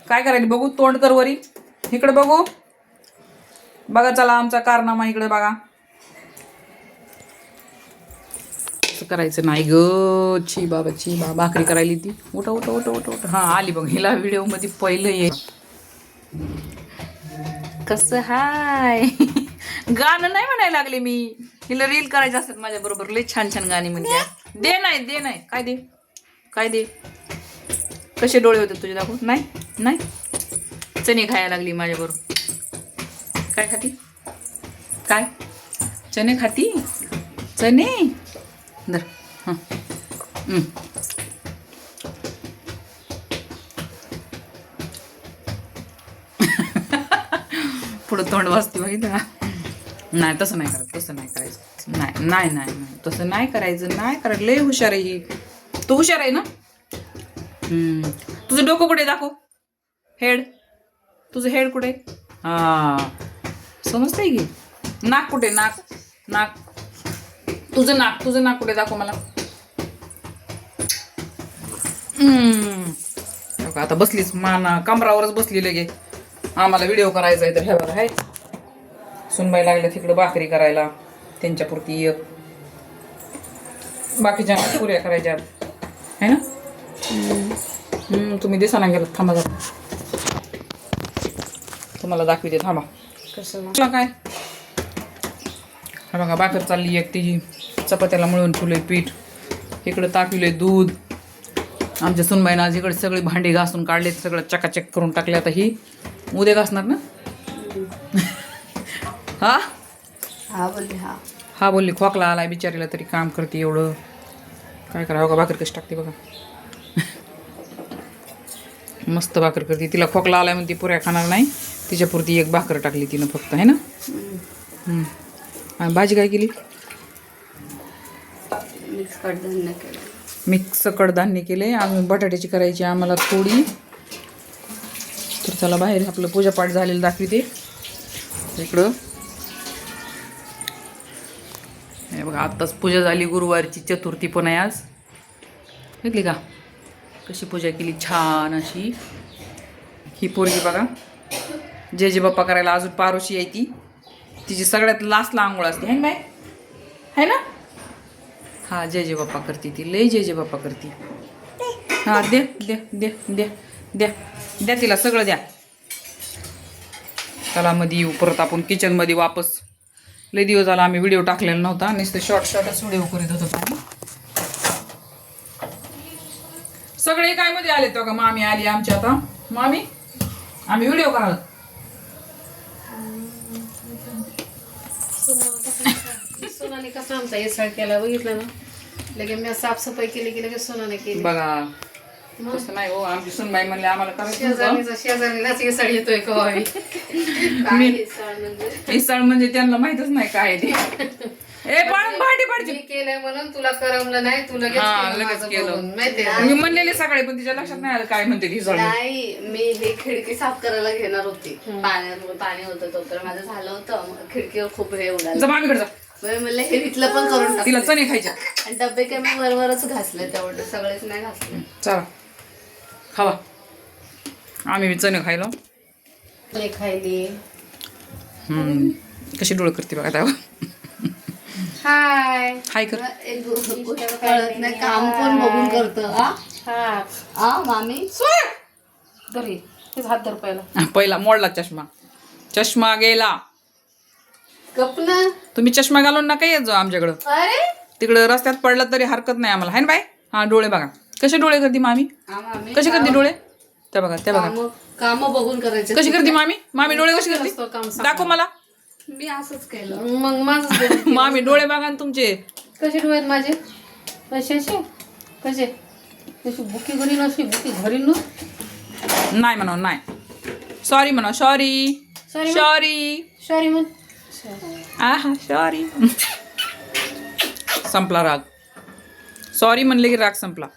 काय करायला बघू, तोंड कर वरी, इकडे बघू बघा. चला आमचा कारनामा इकडे बघा. असं करायचं नाही ग. ची बाबा ची बा, भाकरी करायली ती. उठा उठा उठा उठा उठा. हा आली बघ, हिला व्हिडिओ मध्ये पहिलं ये. कसं हाय. गाणं नाही म्हणायला लागले मी, हिला रील करायचं असतात माझ्या बरोबर. लई छान छान गाणी म्हणजे. दे नाही दे नाही, काय दे काय दे. कसे डोळे होते तुझे, दाखव. नाही नाही, चणे खायला लागली माझ्या बरोबर. काय खाती, काय चणे खाती, चणे दर. हां पुढं तोंड वाजते माहिती का. नाही तसं नाही करायचं, तसं नाही करायचं. नाही नाही नाही नाही, तसं नाही करायचं. नाही करायचं. लय हुशार आहे ही. तू हुशार आहे ना. तुझं डोकं कुठे दाखव, हेड. तुझं हेड कुठे. हा समजतंय की. नाक कुठे, नाक नाक. तुझं नाक, तुझं नाक कुठे दाखव मला. आता बसलीस माना कमरावरच बसली लगे. आम्हाला व्हिडिओ करायचा आहे तर हे बघा. आहे सुनबाई लागल्या तिकडं भाकरी करायला, त्यांच्यापुरती एक. बाकीच्या पुऱ्या करायच्या आहे ना. तुम्ही दिसाना गेलात. थांबा जा, तुम्हाला दाखवते थांबा. कसं काय. हा बघा भाकर चालली एक तिची. चपात्याला मळून ठेवलंय पीठ, इकडं तापवलंय दूध. आमच्या सुनबाईनं आज इकडे सगळी भांडी घासून काढले, सगळं चकाचक करून टाकले. आता ही उद्या घासणार ना. हा हा बोलली. खोकला आलाय बिचारीला तरी काम करते एवढं. काय करावं का. भाकर कशी टाकते बघा. मस्त भाकर करते. तिला खोकला आलाय म्हणते पुऱ्या खाणार नाही, तिच्यापुरती एक भाकर टाकली तिनं फक्त, आहे ना. भाजी काय केली. मिक्स कडधान्य केले. अजून बटाट्याची करायची आम्हाला थोडी. तर चला बाहेर आपलं पूजापाठ झालेलं दाखवते. इकडं हे बघा, आत्ताच पूजा झाली. गुरुवारची चतुर्थी पण आहे आज. घेतली का कशी पूजा केली छान अशी. ही पोरगी बघा, जे जे बाप्पा करायला अजून पारोशी आहे ती. तिची सगळ्यात लास्टला आंघोळ असते, है ना बाई, है ना. हा जय जय बाप्पा करते ती, लय जय जय बाप्पा करते. हा द्या द्या द्या द्या द्या द्या तिला सगळं द्या. चला मध्ये येऊ परत आपण किचनमध्ये वापस. लय दिवस झाला आम्ही व्हिडिओ टाकलेला नव्हता, नुसते शॉर्टच व्हिडिओ करीत होतो आम्ही. सगळे काय मध्ये आले तो का. मामी आली आमची आता. मामी आम्ही व्हिडिओ कराल. सोनाने कसा आमचा इसळ केला बघितलं ना. लगे मी साफसफाई केली की लगेच सोनाने केली बघा. तसं नाही हो, आमची सुनबाई म्हणले आम्हाला करायचं. शेजारीलाच इसळ येतोय का. इसळ म्हणजे त्यांना माहितच नाही काय ते. ए पण भाटी पाडची केलंय म्हणून तुला करमलं नाही, तू लगेच केलं माहितीये. मी म्हणलेले सकाळी पण तिच्या लक्षात नाही आलं काय म्हणते ती. नाही मी हे खिडकी साफ करायला घेणार होती. पाणी होतं तो तर माझं झालं होतं. खिडकीवर खूप हे उडालं. मामीकडे जा. म्हणलं हे इथलं पण करून टाक. तिला चणे खायच्या. आणि डबे काय मी वरवरच घासले, तेवढे सगळेच नाही घासले. चला खावा. आम्ही चणे खायलो. खायली. कशी डोळ करते बघा तेव्हा. हाय हाय कर. कळत नाही, काम पण बघून करत. मामी घरी हात धर पहिला. पहिला मोडला चष्मा. चष्मा गेला. गप ना. तुम्ही चष्मा घालून नका येत जाऊ आमच्याकडं. अरे तिकडं रस्त्यात पडला तरी हरकत नाही आम्हाला, है ना बाई. हा डोळे बघा कसे डोळे करते मामी. कशी करते डोळे त्या बघा, त्या बघा. काम बघून करायचे. कशी करते मामी. मामी डोळे कशी करते दाखव मला. मी असंच केलं. मग माझं मामी डोळे बघा तुमचे कसे डोळे माझे. कसे कसे कशी बुकी घरी नशी बुकी घरी नाही म्हणा. नाही सॉरी म्हणा. सॉरी सॉरी सॉरी सॉरी म्हण. आहा सॉरी. संपला राग. सॉरी म्हणले की राग संपला.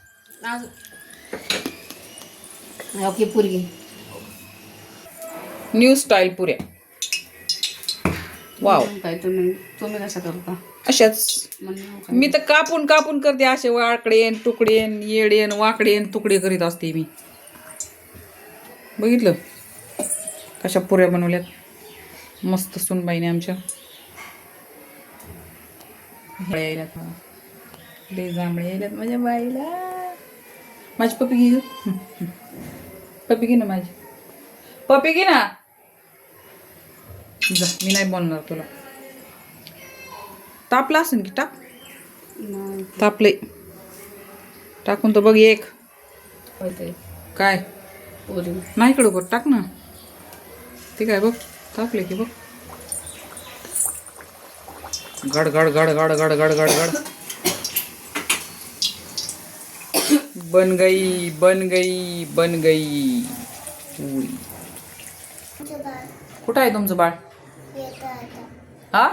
ओके पुरी न्यू स्टाईल पुऱ्या. वाव. काय तुम्ही कशा करता. अशाच मी तर कापून कापून करते. असे वाकडेन तुकडेन येडेन वाकडेन तुकडे करीत असते मी. बघितलं कशा पुऱ्या बनवल्यात मस्त सुनबाईने आमच्या. यायल्यात मला लय जांभळे यायल्यात माझ्या बाईला. माझी पप्पी घे गं. पप्पी घे ना माझी. पप्पी घे ना. जा मी नाही बोलणार तुला. तापला असेल की टाक. तापले टाकून तर बघ एक. काय नाही इकडं बघ टाक ना. ते काय बघ तापले की बघ. गड गड गड गड गड गड गड गड. बन गई बन गई बन गई पोळी. कुठं आहे तुमचं बाळ? हा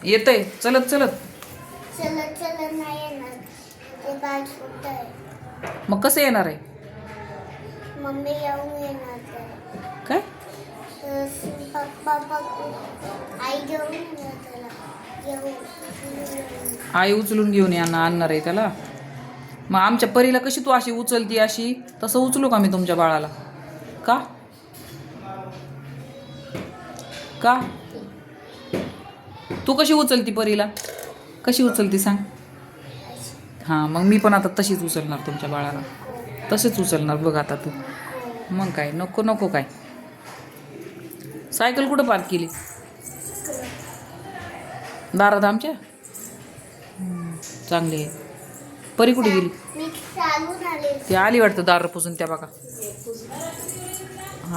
येतंय चलत चलत. चलत चलत नाही येणार ते बाळ छोटं आहे. मग कसं येणार आहे? मम्मी येऊन येणार त्याला. काय पप्पा आई घेऊन येणार त्याला. येऊन आई उचलून घेऊन आणणार आहे त्याला. मग आमच्या परीला कशी तू अशी उचलती अशी तसं उचलू का मी तुमच्या बाळाला? का का तू कशी उचलती परीला? कशी उचलती सांग. हां मग मी पण आता तशीच उचलणार तुमच्या बाळाला. तसेच उचलणार बघ आता तू. मग काय नको नको काय. सायकल कुठं पार्क केली? दारात आमच्या. चांगली आहे. परी कुठे गेली? मी चालून आले. ती आली वाटतं दार पुसून. त्या बघा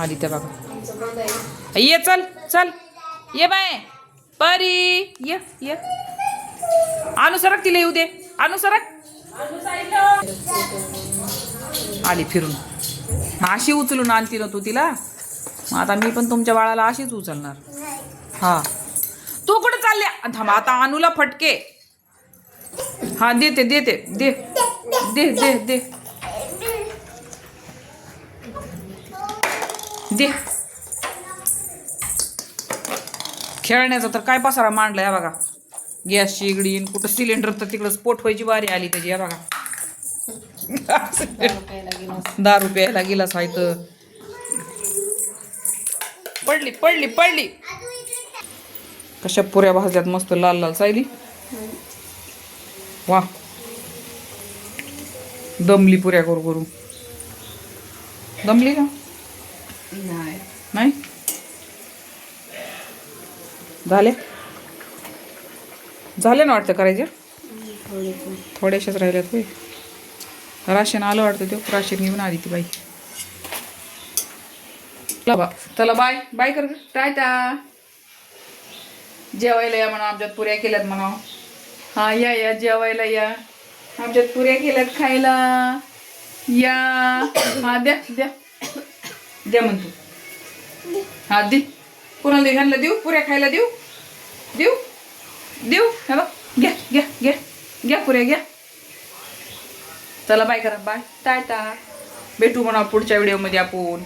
आली त्या बघा. ये चल चल ये बाय परी ये ये. अनुसरक तिला येऊ दे. अनुसरक आली फिरून. अशी उचलून आणती ना तू तिला. मग आता मी पण तुमच्या बाळाला अशीच उचलणार. हा तू कुठं चालल्या? थांबा आता अनुला फटके. हा देते देते दे दे दे दे दे. खेळण्याचा तर काय पसारा मांडला या बघा. गॅसची इगडी कुठं सिलेंडर तर तिकडं स्फोट व्हायची बारी आली त्याची. या बघा 10 रुपयाला गिलास आहे तर. पडली पडली पडली. कशा पुऱ्या भाजल्यात मस्त लाल लाल सायली. वा दमली पुऱ्या करू करू. दमली का? नाही झाले झाले ना वाटतं करायचे. थोड्याशाच राहिल्यात होय. राशन आलं वाटतं. ते राशन घेऊन आली ती बाई. चला बाय बाय कर टाटा. जेवायला या म्हणा. आमच्यात पुऱ्या केल्यात म्हणा. हा या या जेवायला या. आमच्यात पुऱ्या केल्यात खायला या. हा द्या द्या द्या म्हणतो. हा दे कोणाला देऊ? ह्यांना देऊ? पुऱ्या खायला देऊ? देऊ देऊ. हा बघ घ्या घ्या घ्या घ्या पुऱ्या घ्या. चला बाय करा. बाय टाटा. भेटू म्हणा पुढच्या व्हिडिओमध्ये आपण.